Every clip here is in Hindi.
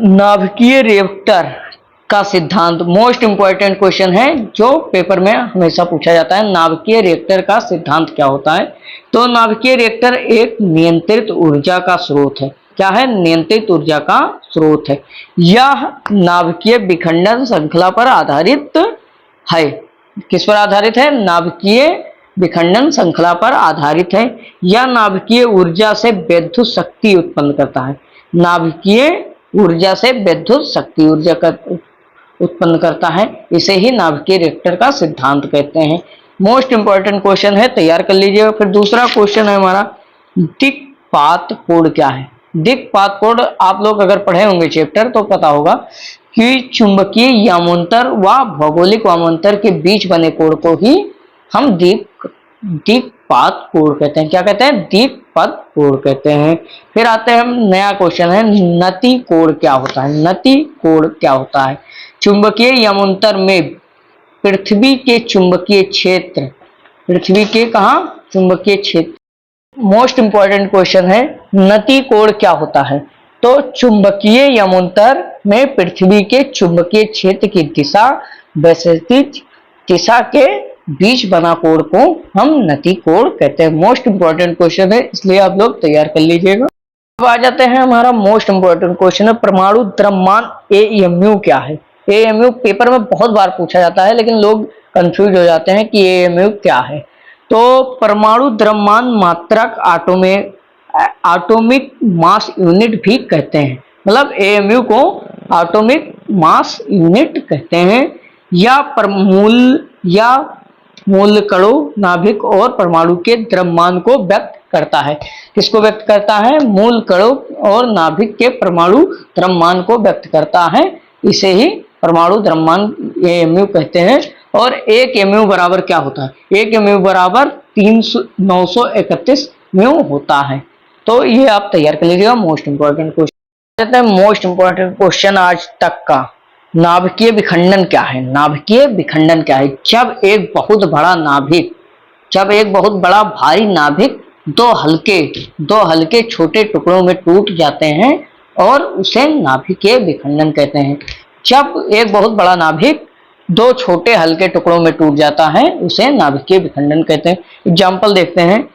नाभिकीय रिएक्टर का सिद्धांत मोस्ट इंपॉर्टेंट क्वेश्चन है जो पेपर में हमेशा पूछा जाता है। नाभिकीय रिएक्टर का सिद्धांत क्या होता है? तो नाभिकीय रिएक्टर एक नियंत्रित ऊर्जा का स्रोत है। क्या है? नियंत्रित ऊर्जा का स्रोत है। यह नाभिकीय विखंडन श्रृंखला पर आधारित है। किस पर आधारित है? नाभिकीय विखंडन श्रृंखला पर आधारित है। यह नाभिकीय ऊर्जा से विद्युत शक्ति उत्पन्न करता है। नाभिकीय ऊर्जा से विद्युत शक्ति ऊर्जा का उत्पन्न करता है। इसे ही नाभिकीय रिएक्टर का सिद्धांत कहते हैं। मोस्ट इंपॉर्टेंट क्वेश्चन है, तैयार कर लीजिएगा। फिर दूसरा क्वेश्चन है हमारा, दिक्पात कोण क्या है? दिक्पात कोण आप लोग अगर पढ़े होंगे चैप्टर तो पता होगा कि चुंबकीय यामोंतर व भौगोलिक वामांतर के बीच बने कोण को ही हम दिक्पात कोण कहते हैं। क्या कहते हैं? दिक्पात कोण कहते हैं। फिर आते हैं हम, नया क्वेश्चन है, नति कोण क्या होता है? नति कोण क्या होता है? चुंबकीय यामोंतर में पृथ्वी के चुंबकीय क्षेत्र, पृथ्वी के कहा? चुंबकीय क्षेत्र। मोस्ट इंपॉर्टेंट क्वेश्चन है, नति कोण क्या होता है? तो चुंबकीय यामोंतर में पृथ्वी के चुंबकीय क्षेत्र की दिशा वैश्विक दिशा के बीच बना कोण को हम नति कोण कहते हैं। मोस्ट इंपॉर्टेंट क्वेश्चन है, इसलिए आप लोग तैयार कर लीजिएगा। अब आ जाते हैं हमारा मोस्ट इंपॉर्टेंट क्वेश्चन है, परमाणु द्रव्यमान AMU क्या है? AMU पेपर में बहुत बार पूछा जाता है लेकिन लोग कंफ्यूज हो जाते हैं कि AMU क्या है। तो परमाणु द्रव्यमान मात्रक एटॉमिक मास यूनिट भी कहते हैं। मतलब AMU को एटॉमिक मास यूनिट कहते हैं। या मूल कणों, नाभिक और परमाणु के द्रव्यमान को व्यक्त करता है। किसको व्यक्त करता है? मूल कणों और नाभिक के परमाणु द्रव्यमान को व्यक्त करता है। इसे ही परमाणु द्रव्यमान AMU कहते हैं। और 1 MU बराबर क्या होता है? 1 MU बराबर 931 म्यू होता है। तो ये आप तैयार कर लीजिएगा। Most important question, most important question आज तक का, नाभिकीय विखंडन क्या है? नाभिकीय विखंडन क्या है? जब एक बहुत बड़ा भारी नाभिक दो हल्के छोटे टुकड़ों में टूट जाते हैं और उसे नाभिकीय विखंडन कहते हैं। जब एक बहुत बड़ा नाभिक दो छोटे हल्के टुकड़ों में टूट जाता है उसे नाभिकीय विखंडन कहते हैं। एग्जाम्पल देखते हैं,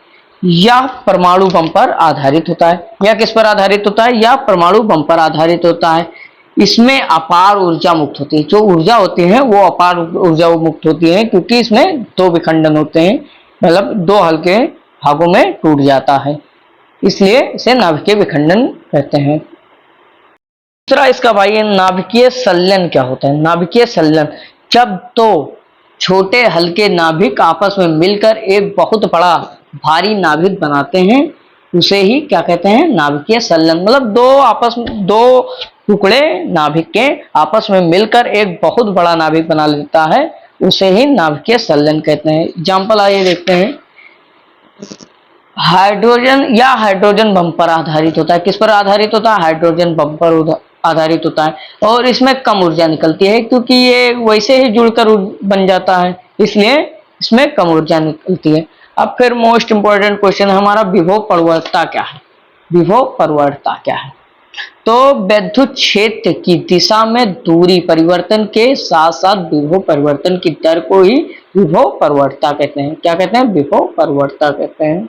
यह परमाणु बम पर आधारित होता है। यह किस पर आधारित होता है? यह परमाणु बम पर आधारित होता है। इसमें अपार ऊर्जा मुक्त होती है। जो ऊर्जा होती है वो अपार ऊर्जा मुक्त होती है क्योंकि इसमें दो विखंडन होते हैं, मतलब दो हल्के भागों में टूट जाता है, इसलिए इसे नाभिकीय विखंडन कहते हैं। दूसरा इसका भाई है, नाभिकीय संलयन क्या होता है? नाभिकीय संलयन, जब दो छोटे हल्के नाभिक आपस में मिलकर एक बहुत बड़ा भारी नाभिक बनाते हैं उसे ही क्या कहते हैं? नाभिकीय संलयन। मतलब दो टुकड़े नाभिक के आपस में मिलकर एक बहुत बड़ा नाभिक बना लेता है, उसे ही नाभिकीय संलयन कहते हैं। एग्जाम्पल आइए देखते हैं, हाइड्रोजन बम पर आधारित होता है। किस पर आधारित होता है? हाइड्रोजन बम पर आधारित होता है और इसमें कम ऊर्जा निकलती है क्योंकि ये वैसे ही जुड़कर बन जाता है, इसलिए इसमें कम ऊर्जा निकलती है। अब फिर मोस्ट इंपॉर्टेंट क्वेश्चन है हमारा, विभव प्रवणता क्या है? विभव प्रवणता क्या है? तो विद्युत क्षेत्र की दिशा में दूरी परिवर्तन के साथ साथ विभव परिवर्तन की दर को ही विभव प्रवणता कहते हैं। क्या कहते हैं? विभव प्रवणता कहते हैं।